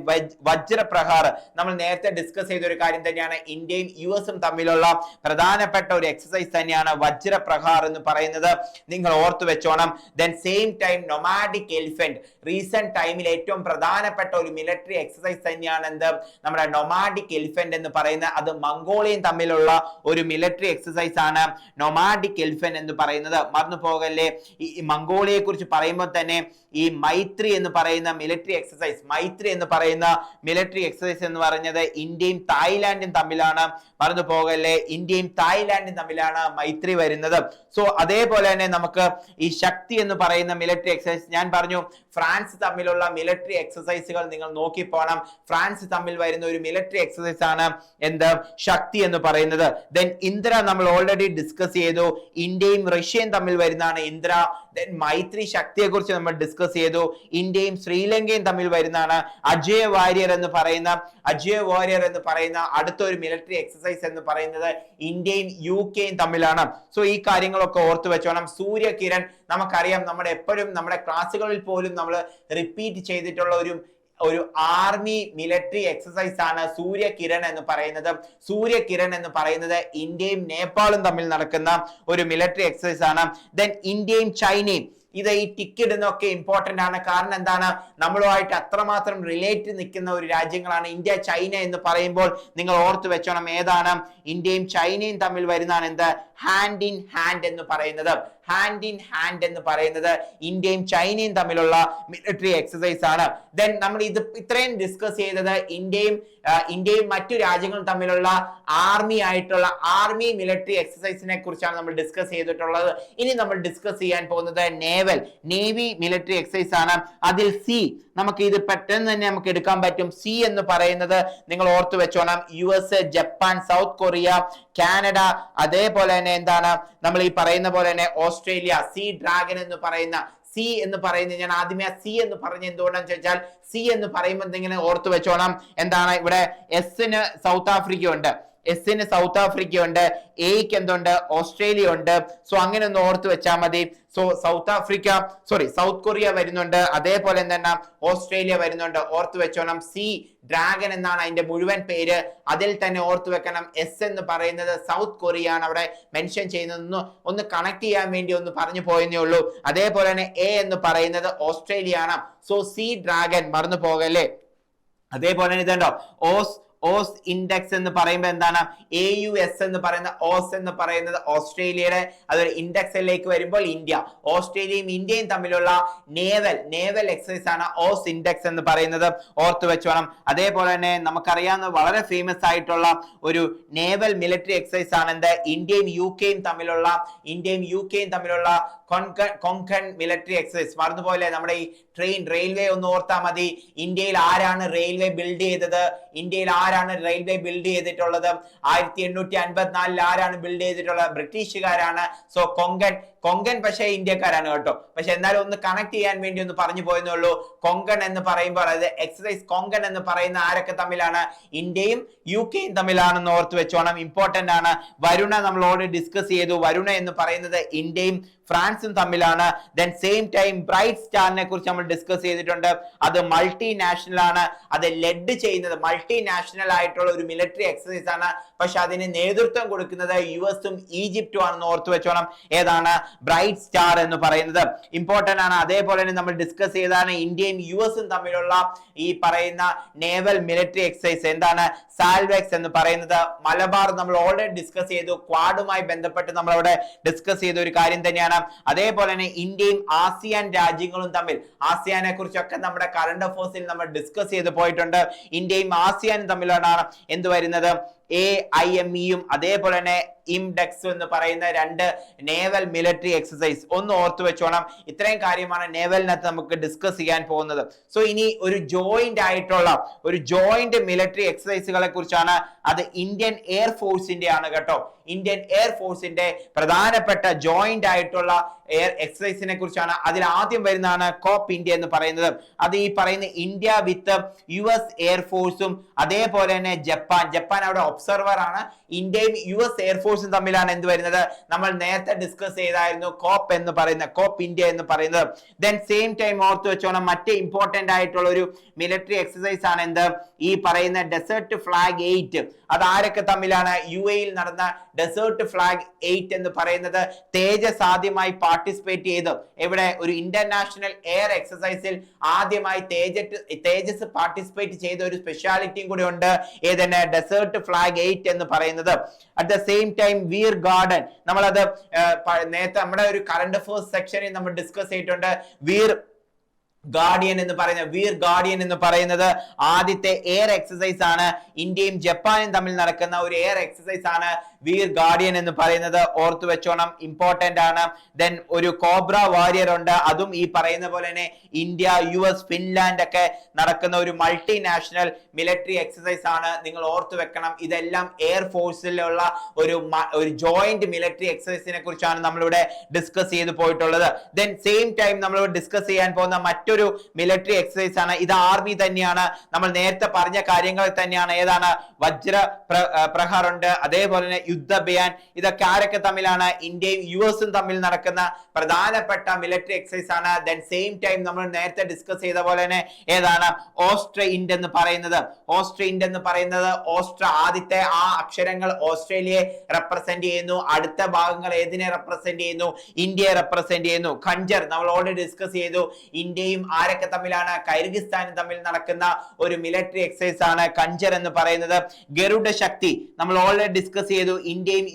വജ്രപ്രഹാർ നമ്മൾ നേരത്തെ ഡിസ്കസ് ചെയ്ത ഒരു കാര്യം തന്നെയാണ്. ഇന്ത്യയും US തമ്മിലുള്ള പ്രധാനപ്പെട്ട ഒരു എക്സസൈസ് തന്നെയാണ് വജ്രപ്രഹാർ എന്ന് പറയുന്നത്, നിങ്ങൾ ഓർത്തു വെച്ചോണം. Then same time nomadic elephant, recent ടൈമിൽ ഏറ്റവും പ്രധാനപ്പെട്ട ഒരു മിലിറ്ററി എക്സസൈസ് തന്നെയാണ് എന്ത് നമ്മുടെ നൊമാഡിക് എലിഫന്റ് എന്ന് പറയുന്നത്. അത് മംഗോളിയയും തമ്മിലുള്ള ഒരു മിലിറ്ററി എക്സസൈസ് ആണ് നൊമാഡിക് എലിഫന്റ് എന്ന് പറയുന്നത്, മറന്നു പോകല്ലേ. ഈ മംഗോളിയയെ കുറിച്ച് പറയുമ്പോൾ തന്നെ ഈ മൈത്രി എന്ന് പറയുന്ന മിലിറ്ററി എക്സസൈസ് എന്ന് പറഞ്ഞത് ഇന്ത്യയും തായ്ലാന്റും തമ്മിലാണ്, മറന്നു പോകല്ലേ. ഇന്ത്യയും തായ്ലാന്റും തമ്മിലാണ് മൈത്രി വരുന്നത്. സോ അതേപോലെ തന്നെ നമുക്ക് ഈ ശക്തി എന്ന് പറയുന്ന മിലിറ്ററി എക്സസൈസ് ഞാൻ പറഞ്ഞു. ഫ്രാൻസ് തമ്മിലുള്ള മിലിറ്ററി എക്സസൈസുകൾ നിങ്ങൾ നോക്കി പോകണം. ഫ്രാൻസ് തമ്മിൽ വരുന്ന ഒരു മിലിറ്ററി എക്സസൈസ് ആണ് എന്ത് ശക്തി എന്ന് പറയുന്നത്. ദെൻ ഇന്ദ്ര നമ്മൾ ഓൾറെഡി ഡിസ്കസ് ചെയ്തു. ഇന്ത്യയും റഷ്യയും തമ്മിൽ വരുന്നതാണ് ഇന്ദ്ര. ദെൻ മൈത്രി ശക്തിയെ കുറിച്ച് നമ്മൾ ഡിസ്കസ് ചെയ്തു. ഇന്ത്യയും ശ്രീലങ്കയും തമ്മിൽ വരുന്നതാണ് അജയ് വാരിയർ എന്ന് പറയുന്ന അടുത്തൊരു മിലിറ്ററി എക്സസൈസ് എന്ന് പറയുന്നത് ഇന്ത്യയും UK തമ്മിലാണ്. സോ ഈ കാര്യങ്ങളൊക്കെ ഓർത്തു വെച്ചോണം. സൂര്യകിരൺ നമുക്കറിയാം, എപ്പോഴും നമ്മുടെ ക്ലാസ്സുകളിൽ പോലും നമ്മൾ റിപ്പീറ്റ് ചെയ്തിട്ടുള്ള ഒരു ആർമി മിലിറ്ററി എക്സസൈസ് ആണ് സൂര്യകിരൺ എന്ന് പറയുന്നത്. ഇന്ത്യയും നേപ്പാളും തമ്മിൽ നടക്കുന്ന ഒരു മിലിറ്ററി എക്സസൈസ് ആണ്. ദെൻ ഇന്ത്യയും ചൈനയും, ഇത് ഈ ടിക്കറ്റ് എന്നൊക്കെ ഇമ്പോർട്ടന്റ് ആണ്. കാരണം എന്താണ്, നമ്മളുമായിട്ട് അത്രമാത്രം റിലേറ്റ് നിൽക്കുന്ന ഒരു രാജ്യങ്ങളാണ് ഇന്ത്യ ചൈന എന്ന് പറയുമ്പോൾ നിങ്ങൾ ഓർത്തു വെച്ചോണം ഏതാണ് ഇന്ത്യയും ചൈനയും തമ്മിൽ വരുന്നതാണ് എന്ത് ഹാൻഡ് ഇൻ ഹാൻഡ് എന്ന് പറയുന്നത് ഇന്ത്യയും ചൈനയും തമ്മിലുള്ള മിലിറ്ററി എക്സസൈസ് ആണ്. ദെൻ നമ്മൾ ഇത്രയും ഡിസ്കസ് ചെയ്തത് ഇന്ത്യയും മറ്റു രാജ്യങ്ങളും തമ്മിലുള്ള ആർമി മിലിറ്ററി എക്സസൈസിനെ കുറിച്ചാണ് നമ്മൾ ഡിസ്കസ് ചെയ്തിട്ടുള്ളത്. ഇനി നമ്മൾ ഡിസ്കസ് ചെയ്യാൻ പോകുന്നത് നേവി മിലിറ്ററി എക്സസൈസ് ആണ്. അതിൽ സി നമുക്ക് ഇത് പെട്ടെന്ന് തന്നെ നമുക്ക് എടുക്കാൻ പറ്റും. സി എന്ന് പറയുന്നത് നിങ്ങൾ ഓർത്തു വെച്ചോണം US, Japan, south Korea, Canada, അതേപോലെ തന്നെ എന്താണ് നമ്മൾ ഈ പറയുന്ന പോലെ തന്നെ ഓസ്ട്രേലിയ. സി ഡ്രാഗൺ എന്ന് പറയുന്ന ഞാൻ ആദ്യമേ സി എന്ന് പറഞ്ഞ എന്തുകൊണ്ടാന്ന് ചോദിച്ചാൽ സി എന്ന് പറയുമ്പോൾ എന്തെങ്കിലും ഓർത്തു വെച്ചോണം എന്താണ് ഇവിടെ എസിന് സൗത്ത് ആഫ്രിക്ക ഉണ്ട്, എസിന് സൗത്ത് ആഫ്രിക്ക ഉണ്ട്, എക്ക് എന്തുണ്ട്, ഓസ്ട്രേലിയ ഉണ്ട്. സോ അങ്ങനെ ഒന്ന് ഓർത്ത് വെച്ചാൽ മതി. സോ സൗത്ത് കൊറിയ വരുന്നുണ്ട്, അതേപോലെ തന്നെ ഓസ്ട്രേലിയ വരുന്നുണ്ട്, ഓർത്ത് വെച്ചോണം. സി ഡ്രാഗൺ എന്നാണ് അതിന്റെ മുഴുവൻ പേര്. അതിൽ തന്നെ ഓർത്ത് വെക്കണം എസ് എന്ന് പറയുന്നത് സൗത്ത് കൊറിയ ആണ് അവിടെ മെൻഷൻ ചെയ്യുന്നത്. ഒന്ന് കണക്ട് ചെയ്യാൻ വേണ്ടി ഒന്ന് പറഞ്ഞു പോയെന്നേ ഉള്ളൂ. അതേപോലെ തന്നെ എ എന്ന് പറയുന്നത് ഓസ്ട്രേലിയ ആണ്. സോ സി ഡ്രാഗൺ മറന്നു പോകല്ലേ. അതേപോലെ തന്നെ ഇതുണ്ടോ ഓസ് ഇൻഡെക്സ് എന്ന് പറയുമ്പോൾ എന്താണ്, AUS എന്ന് പറയുന്ന ഓസ് എന്ന് പറയുന്നത് ഓസ്ട്രേലിയയുടെ അതൊരു ഇൻഡെക്സിലേക്ക് വരുമ്പോൾ ഇന്ത്യ, ഓസ്ട്രേലിയയും ഇന്ത്യയും തമ്മിലുള്ള നേവൽ എക്സസൈസ് ആണ് ഓസ് ഇൻഡെക്സ് എന്ന് പറയുന്നത്, ഓർത്ത് വെച്ചോണം. അതേപോലെ തന്നെ നമുക്കറിയാവുന്ന വളരെ ഫേമസ് ആയിട്ടുള്ള ഒരു നേവൽ മിലിറ്ററി എക്സസൈസ് ആണ് എന്ത്, ഇന്ത്യയും യു കെയും തമ്മിലുള്ള കൊങ്കൺ മിലിറ്ററി എക്സസൈസ്. മറന്നുപോലെ നമ്മുടെ ഈ റെയിൽവേ ഒന്ന് ഓർത്താൽ മതി. ഇന്ത്യയിൽ ആരാണ് റെയിൽവേ ബിൽഡ് ചെയ്തത്, ഇന്ത്യയിൽ ആരാണ് റെയിൽവേ ബിൽഡ് ചെയ്തിട്ടുള്ളത്, 1854 ആരാണ് ബിൽഡ് ചെയ്തിട്ടുള്ളത്, ബ്രിട്ടീഷുകാരാണ്. സോ കൊങ്കൺ പക്ഷേ ഇന്ത്യക്കാരാണ് കേട്ടോ. പക്ഷെ എന്നാലും ഒന്ന് കണക്ട് ചെയ്യാൻ വേണ്ടി ഒന്ന് പറഞ്ഞു പോയെന്നേ ഉള്ളൂ. കൊങ്കൺ എന്ന് പറയുമ്പോൾ അതായത് എക്സസൈസ് കൊങ്കൺ എന്ന് പറയുന്ന ആരൊക്കെ തമ്മിലാണ്, ഇന്ത്യയും യു കെയും തമ്മിലാണെന്ന് ഓർത്ത് വെച്ചോണം, ഇമ്പോർട്ടന്റ് ആണ്. വരുണ നമ്മൾ ഓൾറെഡി ഡിസ്കസ് ചെയ്തു. വരുണ എന്ന് പറയുന്നത് ഇന്ത്യയും ഫ്രാൻസും തമ്മിലാണ്. ദെൻ സെയിം ടൈം ബ്രൈറ്റ് സ്റ്റാറിനെ കുറിച്ച് നമ്മൾ ഡിസ്കസ് ചെയ്തിട്ടുണ്ട്. അത് മൾട്ടിനാഷണൽ ആണ്, അത് ലെഡ് ചെയ്യുന്നത് മൾട്ടിനാഷണൽ ആയിട്ടുള്ള ഒരു മിലിറ്ററി എക്സസൈസ് ആണ്. പക്ഷെ അതിന് നേതൃത്വം കൊടുക്കുന്നത് US-ഉം ഈജിപ്തും ആണെന്ന് ഓർത്ത് വെച്ചോണം. ഏതാണ്, ബ്രൈറ്റ് സ്റ്റാർ എന്ന് പറയുന്നത് ഇമ്പോർട്ടന്റ് ആണ്. അതേപോലെ തന്നെ നമ്മൾ ഡിസ്കസ് ചെയ്താണ് ഇന്ത്യയും US-ഉം തമ്മിലുള്ള ഈ പറയുന്ന നേവൽ മിലിറ്ററി എക്സസൈസ് എന്താണ്, സാൽവെക്സ് എന്ന് പറയുന്നത്. മലബാർ നമ്മൾ ഓൾറെഡി ഡിസ്കസ് ചെയ്തു, ക്വാഡുമായി ബന്ധപ്പെട്ട് നമ്മൾ അവിടെ ഡിസ്കസ് ചെയ്ത ഒരു കാര്യം തന്നെയാണ്. അതേപോലെ തന്നെ ഇന്ത്യയും ആസിയാൻ രാജ്യങ്ങളും തമ്മിൽ, ആസിയാനെ കുറിച്ചൊക്കെ നമ്മുടെ കറണ്ട് അഫയേഴ്സിൽ നമ്മൾ ഡിസ്കസ് ചെയ്ത് പോയിട്ടുണ്ട്. ഇന്ത്യയും ആസിയാനും തമ്മിലാണ് എന്ത് വരുന്നത്, AIME-യും അതേപോലെ തന്നെ ഇംഡെക്സ് എന്ന് പറയുന്ന രണ്ട് നേവൽ മിലിറ്ററി എക്സസൈസ്. ഒന്ന് ഓർത്തു വെച്ചോണം. ഇത്രയും കാര്യമാണ് നേവലിനകത്ത് നമുക്ക് ഡിസ്കസ് ചെയ്യാൻ പോകുന്നത്. സോ ഇനി ഒരു ജോയിന്റ് മിലിറ്ററി എക്സസൈസുകളെ കുറിച്ചാണ്. അത് ഇന്ത്യൻ എയർഫോഴ്സിന്റെ ആണ് കേട്ടോ. ഇന്ത്യൻ എയർഫോഴ്സിന്റെ പ്രധാനപ്പെട്ട ജോയിന്റ് ആയിട്ടുള്ള എയർ എക്സസൈസിനെ കുറിച്ചാണ്. അതിൽ ആദ്യം വരുന്നതാണ് കോപ്പ് ഇന്ത്യ എന്ന് പറയുന്നത്. അത് ഈ പറയുന്ന ഇന്ത്യ വിത്ത് US എയർഫോഴ്സും അതേപോലെ തന്നെ ജപ്പാൻ അവിടെ ഒബ്സർവർ ആണ്. ഇന്ത്യയും US എയർഫോഴ്സും തമ്മിലാണ് എന്ത് വരുന്നത്, നമ്മൾ നേരത്തെ ഡിസ്കസ് ചെയ്തായിരുന്നു കോപ്പ് ഇന്ത്യ എന്ന് പറയുന്നത്. ദെൻ സെയിം ടൈം ഓർത്ത് വെച്ചോണം മറ്റേ ഇമ്പോർട്ടന്റ് ആയിട്ടുള്ള ഒരു മിലിറ്ററി എക്സസൈസ് ആണ് എന്ത്, ഈ പറയുന്ന ഡെസേർട്ട് ഫ്ലാഗ് 8. അത് ആരൊക്കെ തമ്മിലാണ്, UAE-യിൽ നടന്ന ഡെസേർട്ട് ഫ്ലാഗ് 8 എന്ന് പറയുന്നത് തേജസ് ആദ്യമായി പാർട്ടിസിപ്പേറ്റ് ചെയ്തു. ഇവിടെ ഒരു ഇന്റർനാഷണൽ എയർ എക്സസൈസിൽ ആദ്യമായി തേജസ് പാർട്ടിസിപ്പേറ്റ് ചെയ്ത ഒരു സ്പെഷ്യാലിറ്റിയും കൂടി ഉണ്ട്. ഏതെന്നെ, ഡെസേർട്ട് ഫ്ലാഗ് 8 എന്ന് പറയുന്നത്. At the same time Veer garden, നമ്മളത് നേരത്തെ നമ്മുടെ ഒരു കറണ്ട് അഫയേഴ്സ് സെക്ഷനിൽ നമ്മൾ ഡിസ്കസ് ചെയ്തിട്ടുണ്ട്. വീർ ഗാർഡിയൻ എന്ന് പറയുന്നത് ആദ്യത്തെ എയർ എക്സസൈസ് ആണ്. ഇന്ത്യയും ജപ്പാനും തമ്മിൽ നടക്കുന്ന ഒരു എയർ എക്സസൈസ് ആണ് വീർ ഗാർഡിയൻ എന്ന് പറയുന്നത്. ഓർത്തു വെച്ചോണം, ഇമ്പോർട്ടന്റ് ആണ്. ദെൻ ഒരു കോബ്ര വാരിയർ ഉണ്ട്. അതും ഈ പറയുന്ന പോലെ തന്നെ ഇന്ത്യ, US, ഫിൻലാൻഡ് ഒക്കെ നടക്കുന്ന ഒരു മൾട്ടിനാഷണൽ മിലിറ്ററി എക്സസൈസ് ആണ്. നിങ്ങൾ ഓർത്തു വെക്കണം. ഇതെല്ലാം എയർഫോഴ്സിലുള്ള ഒരു ജോയിന്റ് മിലിറ്ററി എക്സസൈസിനെ കുറിച്ചാണ് നമ്മളിവിടെ ഡിസ്കസ് ചെയ്ത് പോയിട്ടുള്ളത്. ദെൻ സെയിം ടൈം നമ്മൾ ഡിസ്കസ് ചെയ്യാൻ പോകുന്ന മറ്റൊരു മിലിറ്ററി എക്സസൈസ് ആണ്. ഇത് ആർമി തന്നെയാണ്. നമ്മൾ നേരത്തെ പറഞ്ഞ കാര്യങ്ങൾ തന്നെയാണ്. ഏതാണ്, വജ്ര പ്രഹാർ ഉണ്ട്, അതേപോലെ തന്നെ യുദ്ധബയാൻ. ഇതൊക്കെ ആരൊക്കെ തമ്മിലാണ്, ഇന്ത്യയും US-ഉം തമ്മിൽ നടക്കുന്ന പ്രധാനപ്പെട്ട മിലിറ്ററി എക്സസൈസ് ആണ്. ദെൻ സെയിം ടൈം നമ്മൾ നേരത്തെ ഡിസ്കസ് ചെയ്ത പോലെ തന്നെ ഏതാണ്, ഓസ്ട്ര-ഇൻഡ് എന്ന് പറയുന്നത്. ആദ്യത്തെ ആ അക്ഷരങ്ങൾ ഓസ്ട്രേലിയയെ റെപ്രസെന്റ് ചെയ്യുന്നു. അടുത്ത ഭാഗങ്ങൾ ഏതിനെ റെപ്രസെന്റ് ചെയ്യുന്നു, ഇന്ത്യയെ റെപ്രസെന്റ് ചെയ്യുന്നു. ഖഞ്ചർ നമ്മൾ ഓൾറെഡി ഡിസ്കസ് ചെയ്തു. ഇന്ത്യയും ആരൊക്കെ തമ്മിലാണ്, കൈർഗിസ്ഥാനും തമ്മിൽ നടക്കുന്ന ഒരു മിലിറ്ററി എക്സസൈസ് ആണ് ഖഞ്ചർ എന്ന് പറയുന്നത്. ഗരുഡ ശക്തി നമ്മൾ ഓൾറെഡി ഡിസ്കസ് ചെയ്തു. ഇന്ത്യയും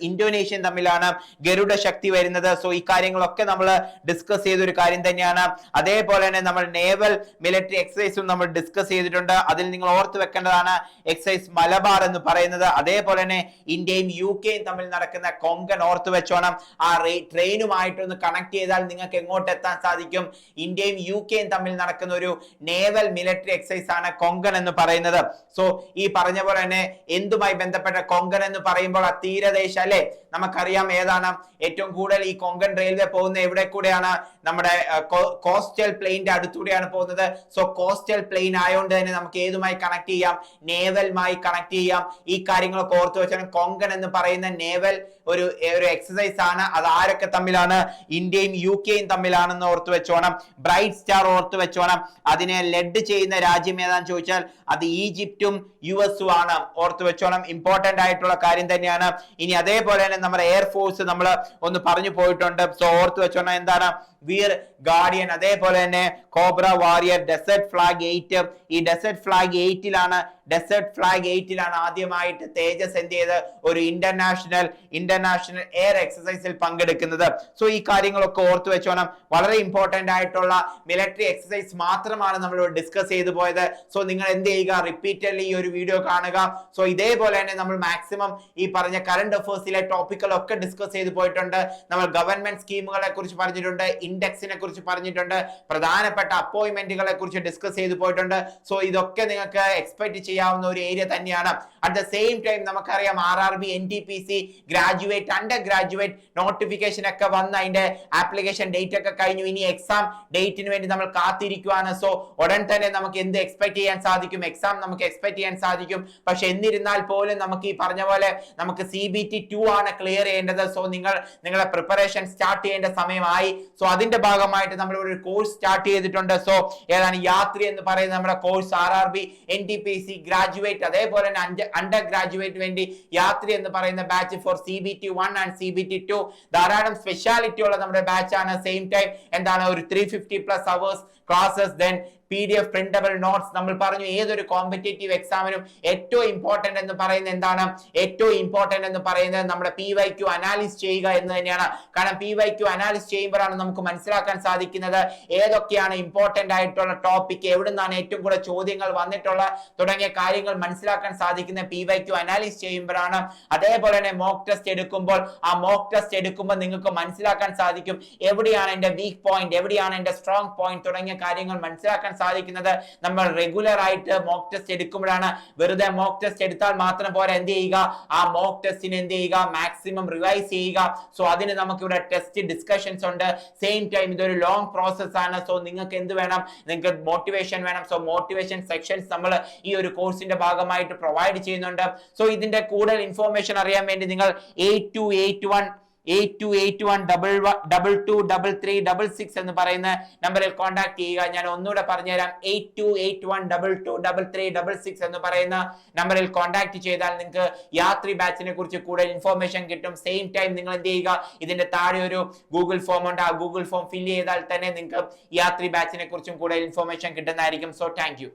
ഇന്തോനേഷ്യയും തമ്മിലാണ് ഗരുഡ ശക്തി വരുന്നത്. സോ ഈ കാര്യങ്ങളൊക്കെ നമ്മൾ ഡിസ്കസ് ചെയ്ത ഒരു കാര്യം തന്നെയാണ്. അതേപോലെ തന്നെ നമ്മൾ നേവൽ മിലിറ്ററി എക്സസൈസും നമ്മൾ ഡിസ്കസ് ചെയ്തിട്ടുണ്ട്. അതിൽ നിങ്ങൾ ഓർത്ത് വെക്കേണ്ടതാണ് എക്സസൈസ് മലബാർ എന്ന് പറയുന്നത്. അതേപോലെ തന്നെ ഇന്ത്യയും UK-യും തമ്മിൽ നടക്കുന്ന കൊങ്കൺ ഓർത്ത് വെച്ചോണം. ആ ട്രെയിനുമായിട്ടൊന്ന് കണക്ട് ചെയ്താൽ നിങ്ങൾക്ക് എങ്ങോട്ട് എത്താൻ സാധിക്കും, ഇന്ത്യയും UK-യും തമ്മിൽ നടക്കുന്ന ഒരു നേവൽ മിലിറ്ററി എക്സസൈസ് ആണ് കൊങ്കൺ എന്ന് പറയുന്നത്. സോ ഈ പറഞ്ഞ പോലെ തന്നെ എന്തുമായി ബന്ധപ്പെട്ട കൊങ്കൺ എന്ന് പറയുമ്പോൾ പറയുമ്പോൾ ആ തീരദേശം അല്ലെ, നമുക്കറിയാം ഏതാണ് ഏറ്റവും കൂടുതൽ ഈ കൊങ്കൺ റെയിൽവേ പോകുന്ന എവിടെ കൂടെയാണ്, നമ്മുടെ കോസ്റ്റൽ പ്ലെയിന്റെ അടുത്തൂടെയാണ് പോകുന്നത്. സോ കോസ്റ്റൽ പ്ലെയിൻ ആയതുകൊണ്ട് തന്നെ നമുക്ക് ഏതുമായി കണക്ട് ചെയ്യാം, നേവലുമായി കണക്ട് ചെയ്യാം. ഈ കാര്യങ്ങളൊക്കെ ഓർത്തു വെച്ചാൽ കൊങ്കൺ എന്ന് പറയുന്ന നേവൽ ഒരു എക്സസൈസ് ആണ്. അത് ആരൊക്കെ തമ്മിലാണ്, ഇന്ത്യയും UK തമ്മിലാണെന്ന് ഓർത്തു വെച്ചോണം. ബ്രൈറ്റ് സ്റ്റാർ ഓർത്തു വെച്ചോണം. അതിനെ ലെഡ് ചെയ്യുന്ന രാജ്യം ഏതാന്ന് ചോദിച്ചാൽ അത് ഈജിപ്തും US ആണ്. ഓർത്തു വെച്ചോണം, ഇമ്പോർട്ടന്റ് ആയിട്ടുള്ള കാര്യം തന്നെയാണ്. ഇനി അതേപോലെ തന്നെ നമ്മുടെ എയർഫോഴ്സ് നമ്മൾ ഒന്ന് പറഞ്ഞു പോയിട്ടുണ്ട്. സോ ഓർത്തു വെച്ചോണം എന്താണ്, വീർ ഗാർഡിയൻ, അതേപോലെ തന്നെ കോബ്ര വാരിയർ, ഡെസേർട്ട് ഫ്ലാഗ് 8. ഈ ഡെസേർട്ട് ഫ്ലാഗ് 8 ആദ്യമായിട്ട് തേജസ് എന്ത് ചെയ്ത് ഒരു ഇന്റർനാഷണൽ എയർ എക്സസൈസിൽ പങ്കെടുക്കുന്നത്. സോ ഈ കാര്യങ്ങളൊക്കെ ഓർത്തു വെച്ചോണം. വളരെ ഇമ്പോർട്ടന്റ് ആയിട്ടുള്ള മിലിറ്ററി എക്സസൈസ് മാത്രമാണ് നമ്മൾ ഡിസ്കസ് ചെയ്തു പോയത്. സോ നിങ്ങൾ എന്ത് ചെയ്യുക, റിപ്പീറ്റഡ്ലി ഈ ഒരു വീഡിയോ കാണുക. സോ ഇതേപോലെ തന്നെ നമ്മൾ മാക്സിമം ഈ പറഞ്ഞ കറണ്ട് അഫയേഴ്സിലെ ടോപ്പിക്കുകളൊക്കെ ഡിസ്കസ് ചെയ്തു പോയിട്ടുണ്ട്. നമ്മൾ ഗവൺമെന്റ് സ്കീമുകളെ കുറിച്ച് പറഞ്ഞിട്ടുണ്ട്, ഇൻഡെക്സിനെ കുറിച്ച് പറഞ്ഞിട്ടുണ്ട്, പ്രധാനപ്പെട്ട അപ്പോയിന്റ്മെന്റുകളെ കുറിച്ച് ഡിസ്കസ് ചെയ്തു പോയിട്ടുണ്ട്. സോ ഇതൊക്കെ നിങ്ങൾക്ക് എക്സ്പെക്ട് ചെയ്യാവുന്ന ഒരു ഏരിയ തന്നെയാണ്. അറ്റ് ദ സെയിം ടൈം നമുക്കറിയാം RRB NTPC graduate under graduate notification ഒക്കെ വന്ന് അതിന്റെ ആപ്ലിക്കേഷൻ ഡേറ്റ് ഒക്കെ കഴിഞ്ഞു. ഇനി എക്സാം ഡേറ്റിന് വേണ്ടി നമ്മൾ കാത്തിരിക്കുകയാണ്. സോ ഉടൻ തന്നെ നമുക്ക് എന്ത് എക്സ്പെക്ട് ചെയ്യാൻ സാധിക്കും, എക്സാം നമുക്ക് എക്സ്പെക്ട് ചെയ്യാൻ സാധിക്കും. പക്ഷെ എന്നിരുന്നാൽ പോലും നമുക്ക് ഈ പറഞ്ഞ പോലെ നമുക്ക് CBT 2 ആണ് ക്ലിയർ ചെയ്യേണ്ടത്. സോ നിങ്ങളുടെ പ്രിപ്പറേഷൻ സ്റ്റാർട്ട് ചെയ്യേണ്ട സമയമായി. സോ അതിന്റെ ഭാഗമായിട്ട് നമ്മൾ ഒരു കോഴ്സ് സ്റ്റാർട്ട് ചെയ്തിട്ടുണ്ട്. സോ ഏതാണ് യാത്രി എന്ന് പറയുന്ന നമ്മുടെ കോഴ്സ് RRB NTPC ഗ്രാജുവേറ്റ് അതേപോലെ തന്നെ അണ്ടർ ഗ്രാജുവേറ്റ് വേണ്ടി യാത്രി എന്ന് പറയുന്ന batch four CBT 1 and CBT 2 ധാരാളം സ്പെഷ്യാലിറ്റി ഉള്ള നമ്മുടെ ബാച്ച് ആണ്. സെയിം ടൈം എന്താണ് ഒരു 350+ hours classes, then PDF printable notes. നമ്മൾ പറഞ്ഞു ഏതൊരു കോമ്പറ്റേറ്റീവ് എക്സാമിനും ഏറ്റവും ഇമ്പോർട്ടന്റ് എന്ന് പറയുന്നത് എന്താണ്, ഏറ്റവും ഇമ്പോർട്ടന്റ് എന്ന് പറയുന്നത് നമ്മുടെ PYQ അനാലിസ് ചെയ്യുക എന്ന് തന്നെയാണ്. കാരണം PYQ അനാലിസ് ചെയ്യുമ്പോഴാണ് നമുക്ക് മനസ്സിലാക്കാൻ സാധിക്കുന്നത് ഏതൊക്കെയാണ് ഇമ്പോർട്ടന്റ് ആയിട്ടുള്ള ടോപ്പിക്, എവിടുന്നാണ് ഏറ്റവും കൂടുതൽ ചോദ്യങ്ങൾ വന്നിട്ടുള്ള തുടങ്ങിയ കാര്യങ്ങൾ മനസ്സിലാക്കാൻ സാധിക്കുന്ന PYQ അനാലിസ് ചെയ്യുമ്പോഴാണ്. അതേപോലെ തന്നെ മോക്ക് ടെസ്റ്റ് എടുക്കുമ്പോൾ നിങ്ങൾക്ക് മനസ്സിലാക്കാൻ സാധിക്കും എവിടെയാണ് എന്റെ വീക്ക് പോയിന്റ്, എവിടെയാണ് എന്റെ സ്ട്രോങ് പോയിന്റ് തുടങ്ങിയ കാര്യങ്ങൾ മനസ്സിലാക്കാൻ സാധിക്കുന്നത് നമ്മൾ റെഗുലർ ആയിട്ട് മോക്ക് ടെസ്റ്റ് എടുക്കുമ്പോഴാണ്. വെറുതെ മോക്ക് ടെസ്റ്റ് എടുത്താൽ മാത്രം പോരാ, എന്ത് ചെയ്യുക, ആ മോക്ക് ടെസ്റ്റിന് എന്ത് ചെയ്യുക, മാക്സിമം റിവൈസ് ചെയ്യുക. സോ അതിന് നമുക്ക് ഇവിടെ ടെസ്റ്റ് ഡിസ്കഷൻസ് ഉണ്ട്. സെയിം ടൈം ഇതൊരു ലോങ് പ്രോസസ് ആണ്. സോ നിങ്ങൾക്ക് എന്ത് വേണം, നിങ്ങൾക്ക് മോട്ടിവേഷൻ വേണം. സോ മോട്ടിവേഷൻ സെക്ഷൻസ് നമ്മൾ ഈ ഒരു കോഴ്സിന്റെ ഭാഗമായിട്ട് പ്രൊവൈഡ് ചെയ്യുന്നുണ്ട്. സോ ഇതിന്റെ കൂടുതൽ ഇൻഫോർമേഷൻ അറിയാൻ വേണ്ടി നിങ്ങൾ 8281223366 എന്ന് പറയുന്ന നമ്പറിൽ കോൺടാക്ട് ചെയ്യുക. ഞാൻ ഒന്നുകൂടെ പറഞ്ഞുതരാം, 8281223366 എന്ന് പറയുന്ന നമ്പറിൽ കോൺടാക്ട് ചെയ്താൽ നിങ്ങൾക്ക് യാത്രി ബാച്ചിനെ കുറിച്ച് കൂടുതൽ ഇൻഫോർമേഷൻ കിട്ടും. സെയിം ടൈം നിങ്ങൾ എന്ത് ചെയ്യുക, ഇതിന്റെ താഴെ ഒരു ഗൂഗിൾ ഫോം ഉണ്ട്. ആ ഗൂഗിൾ ഫോം ഫില്ല് ചെയ്താൽ തന്നെ നിങ്ങൾക്ക് യാത്രി ബാച്ചിനെ കുറിച്ചും കൂടുതൽ ഇൻഫോർമേഷൻ കിട്ടുന്നതായിരിക്കും. So thank you.